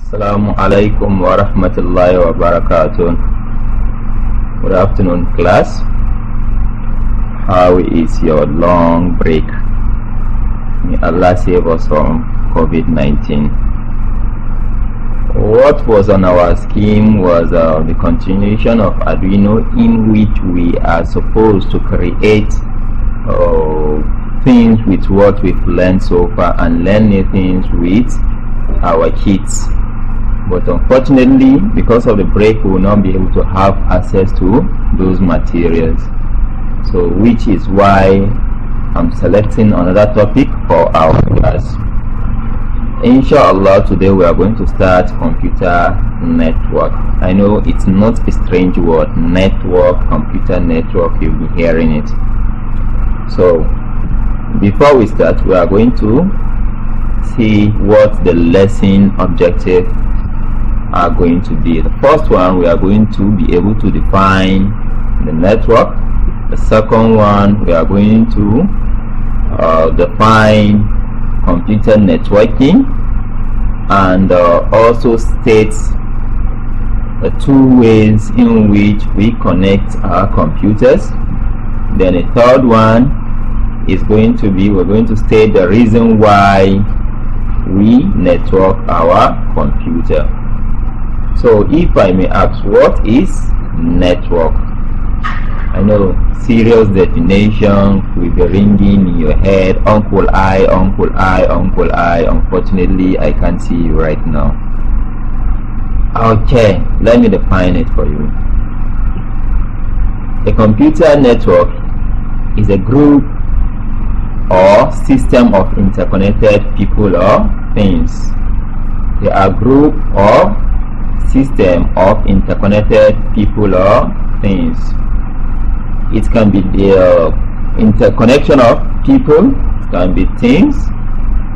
Assalamu alaikum wa rahmatullahi wa barakatuh. Good afternoon, class. How is your long break? May Allah save us from COVID-19. What was on our scheme was the continuation of Arduino, in which we are supposed to create things with what we've learned so far and learn new things with our kids. But unfortunately, because of the break, we will not be able to have access to those materials. So, which is why I'm selecting another topic for our class. Inshallah, today we are going to start computer network. I know it's not a strange word, network, computer network, you'll be hearing it. So, before we start, we are going to see what the lesson objective are going to be. The first one, we are going to be able to define the network. The second one, we are going to define computer networking and also state the two ways in which we connect our computers. Then a third one is going to be, we're going to state the reason why we network our computer. So if I may ask, what is network? I know serious definition will be ringing in your head. Uncle I, Uncle I, Uncle I. Unfortunately, I can't see you right now. Okay, let me define it for you. A computer network is a group or system of interconnected people or things. They are group or system of interconnected people or things. It can be the interconnection of people, it can be things,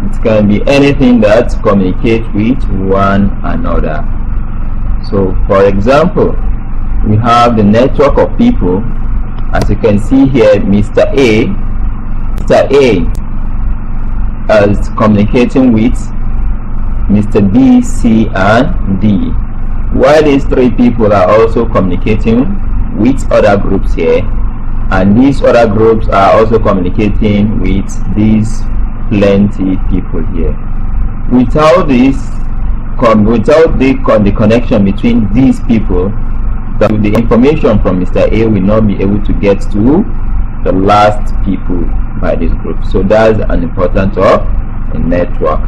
it can be anything that communicates with one another. So for example, we have the network of people. As you can see here, Mr. A is communicating with Mr. B, C and D. While these three people are also communicating with other groups here, and these other groups are also communicating with these plenty people here. Without this, without the connection between these people, the information from Mr. A will not be able to get to the last people by this group. So that's an importance of a network.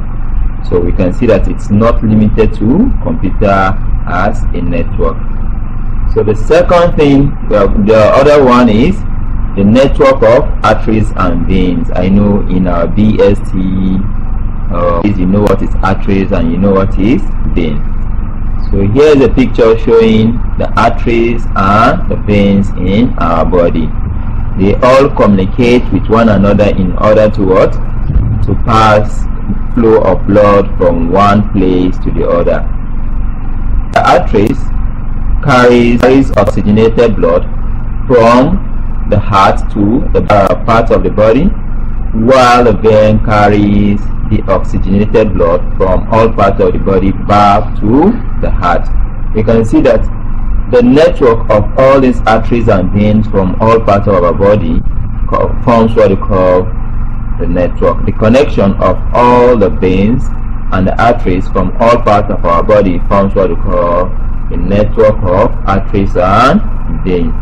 So we can see that it's not limited to computer as a network. So the second thing, the other one is the network of arteries and veins. I know in our BST, you know what is arteries and you know what is vein. So here's a picture showing the arteries and the veins in our body. They all communicate with one another in order to what? To pass flow of blood from one place to the other. The arteries carries oxygenated blood from the heart to the part of the body, while the vein carries the oxygenated blood from all parts of the body back to the heart. You can see that the network of all these arteries and veins from all parts of our body forms what we call the network. The connection of all the veins and the arteries from all parts of our body forms what we call the network of arteries and veins.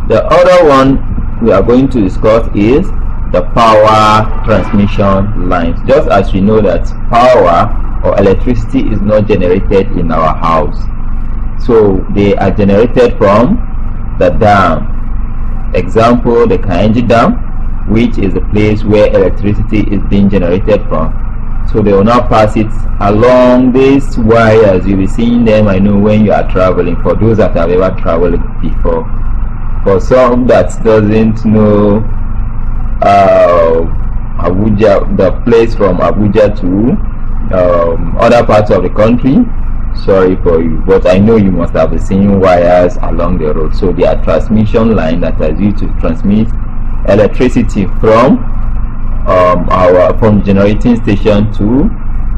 The other one we are going to discuss is the power transmission lines. Just as we know that power or electricity is not generated in our house, so they are generated from the dam. Example, the Kainji Dam, which is the place where electricity is being generated from. So they will not pass it along these wires. You'll be seeing them, I know, when you are traveling, for those that have ever traveled before. For some that doesn't know Abuja, the place from Abuja to other parts of the country, sorry for you, but I know you must have seen wires along the road. So they are transmission line that are used to transmit electricity from our generating station to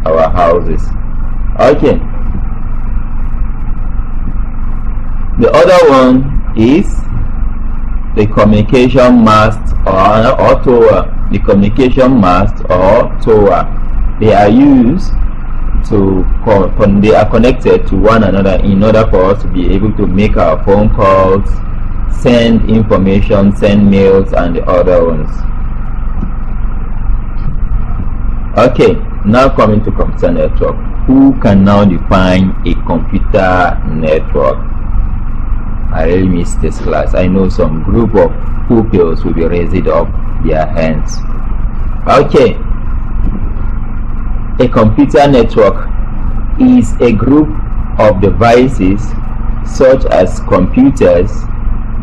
our houses. Okay. The other one is the communication mast or tower. The communication mast or tower. They are used to they are connected to one another in order for us to be able to make our phone calls, send information, send mails, and the other ones. Okay, now coming to computer network. Who can now define a computer network? I really missed this class. I know some group of pupils will be raising up their hands. Okay. A computer network is a group of devices such as computers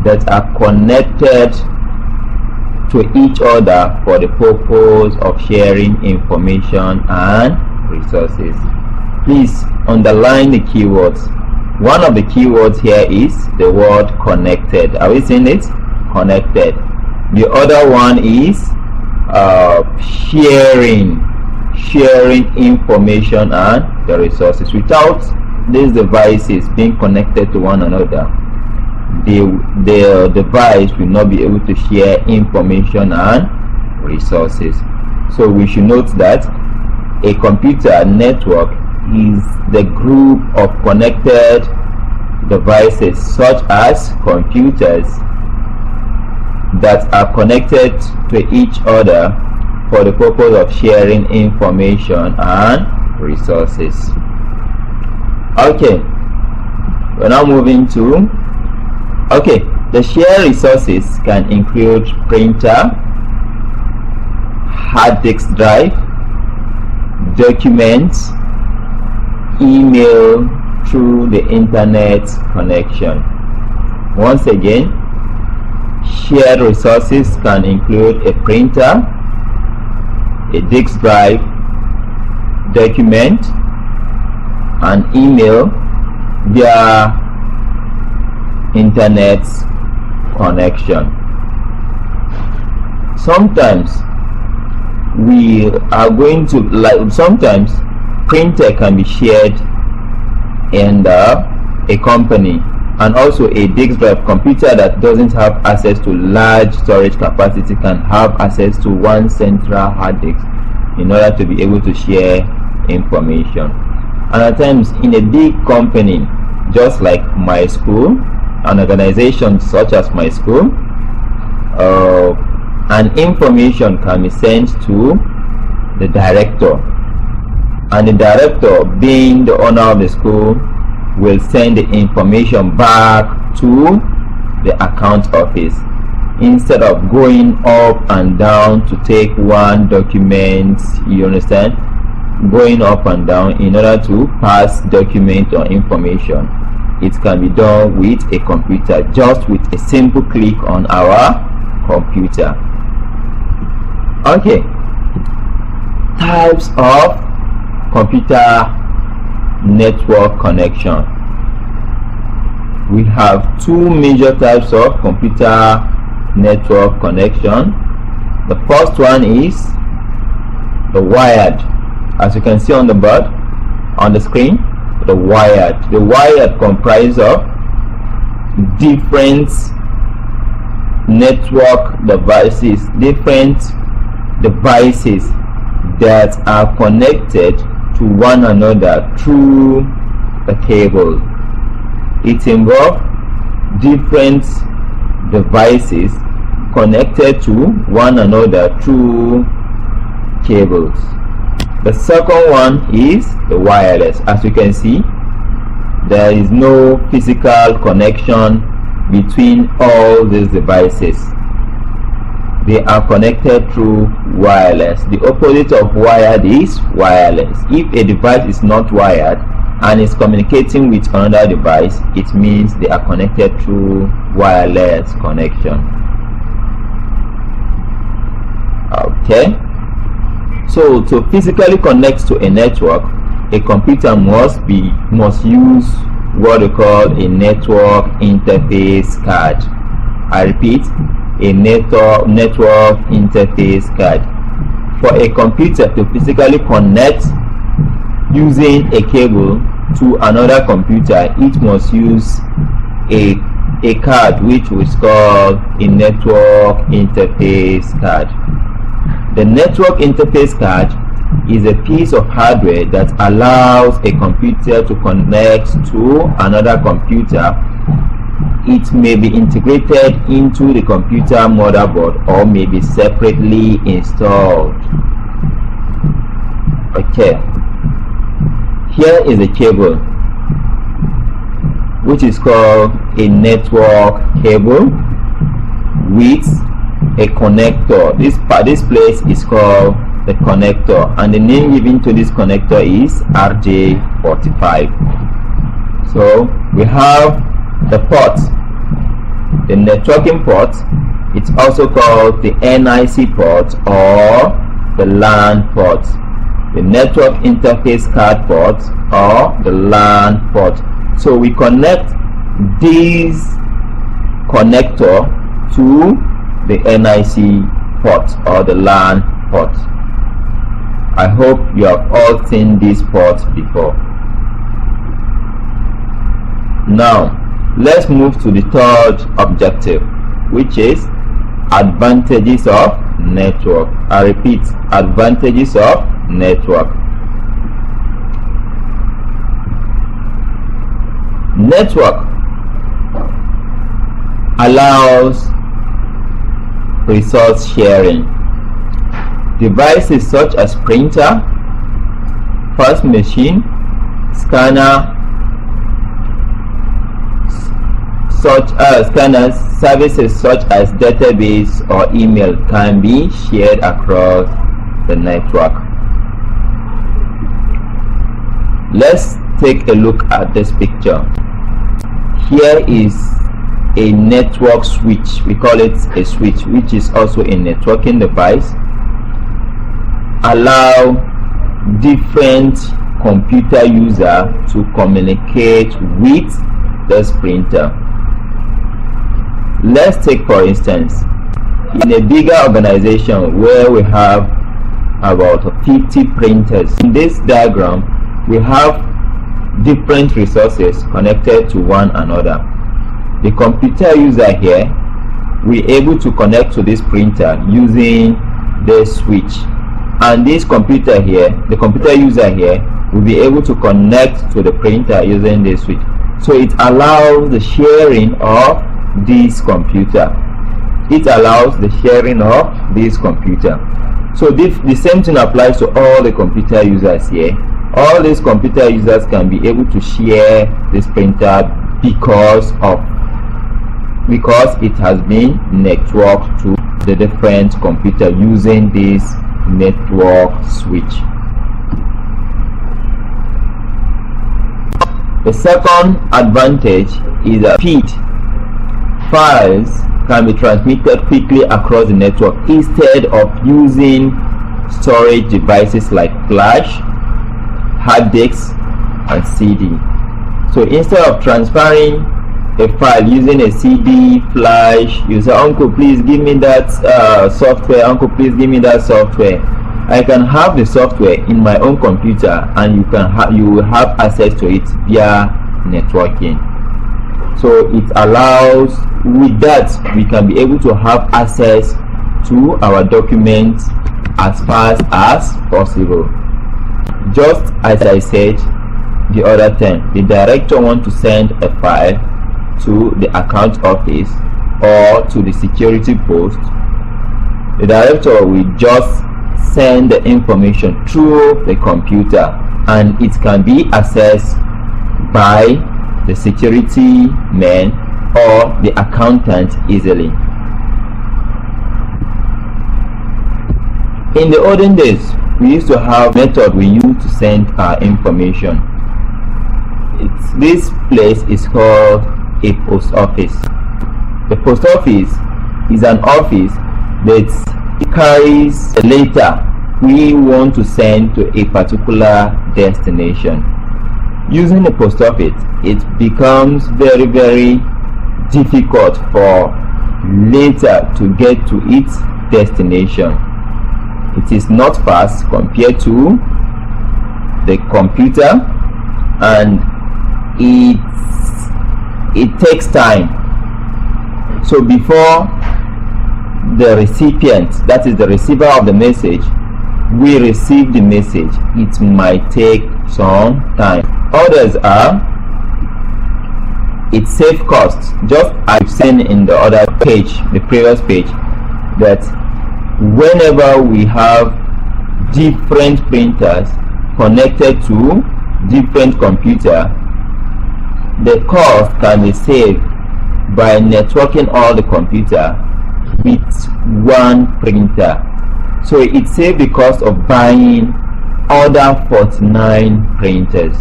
that are connected to each other for the purpose of sharing information and resources. Please underline the keywords. One of the keywords here is the word connected. Are we seeing it? Connected. The other one is sharing information and the resources. Without these devices being connected to one another, the device will not be able to share information and resources. So we should note that a computer network is the group of connected devices such as computers that are connected to each other for the purpose of sharing information and resources. Okay, we're now moving to the shared resources can include printer, hard disk drive, documents, email through the internet connection. Once again, shared resources can include a printer, a disk drive, document, and email via internet connection. Sometimes we are going to sometimes printer can be shared in a company, and also a disk drive. Computer that doesn't have access to large storage capacity can have access to one central hard disk in order to be able to share information. And at times in a big company, just like my school, an organization such as my school, an information can be sent to the director, and the director, being the owner of the school, will send the information back to the account office instead of going up and down to take one document. You understand? Going up and down in order to pass document or information. It can be done with a computer, just with a simple click on our computer. Okay, types of computer network connection. We have two major types of computer network connection. The first one is the wired. As you can see on the board, on the screen, the wired. The wired comprises of different network devices, that are connected to one another through a cable. It involves different devices connected to one another through cables. The second one is the wireless. As you can see, there is no physical connection between all these devices. They are connected through wireless. The opposite of wired is wireless. If a device is not wired and is communicating with another device, it means they are connected through wireless connection. Okay, so to physically connect to a network, a computer must use what we call a network interface card. I repeat, a network interface card. For a computer to physically connect using a cable to another computer, it must use a card which is called a network interface card. The network interface card is a piece of hardware that allows a computer to connect to another computer. It may be integrated into the computer motherboard or may be separately installed. Okay, here is a cable which is called a network cable with a connector. This place is called the connector, and the name given to this connector is RJ45. So we have the port, the networking port. It's also called the NIC port or the LAN port, the network interface card port or the LAN port. So we connect this connector to the NIC port or the LAN port. I hope you have all seen this port before. Now let's move to the third objective, which is advantages of network. I repeat, advantages of network. Network allows resource sharing. Devices such as printer, fax machine, scanner, services such as database or email can be shared across the network. Let's take a look at this picture. Here is a network switch. We call it a switch, which is also a networking device. Allow different computer user to communicate with this printer. Let's take, for instance, in a bigger organization where we have about 50 printers. In this diagram, we have different resources connected to one another. The computer user here will be able to connect to this printer using the switch, and this computer here, the computer user here, will be able to connect to the printer using the switch. So it allows the sharing of this computer. It allows the sharing of this computer. So the same thing applies to all the computer users here. All these computer users can be able to share this printer because it has been networked to the different computer using this network switch. The second advantage is that speed. Files can be transmitted quickly across the network instead of using storage devices like flash, hard disks, and CD. So instead of transferring a file using a CD, flash, you say, "Uncle, please give me that software. Uncle, please give me that software." I can have the software in my own computer, and you will have access to it via networking. So it allows, with that, we can be able to have access to our documents as fast as possible. Just as I said the other time, the director wants to send a file to the account office or to the security post. The director will just send the information through the computer, and it can be accessed by the security man or the accountant easily. In the olden days, we used to have a method we used to send our information. This place is called a post office. The post office is an office that carries a letter we want to send to a particular destination. Using the post office, it becomes very, very difficult for letter to get to its destination. It is not fast compared to the computer, and it takes time. So before the recipient, that is the receiver of the message, we receive the message, it might take some time. Others are, it saves costs, just as I've seen in the other page, the previous page, that whenever we have different printers connected to different computer, the cost can be saved by networking all the computer with one printer. So it saves the cost of buying other 49 printers.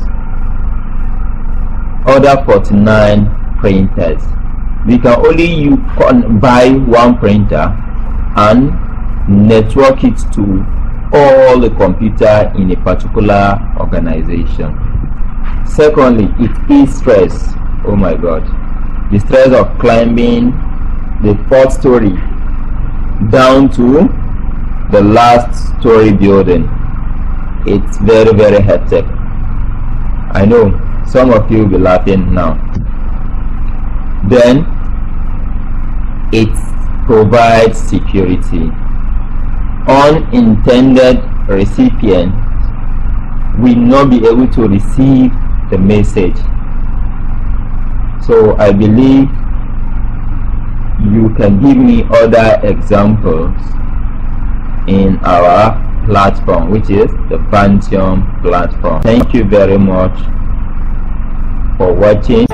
We can only buy one printer and network it to all the computer in a particular organization. Secondly, it is stress. Oh my god, the stress of climbing the 4th story down to the last story building. It's very, very hectic. I know some of you will be laughing now. Then it provides security. Unintended recipient will not be able to receive the message. So I believe you can give me other examples in our platform, which is the Phantom platform. Thank you very much for watching.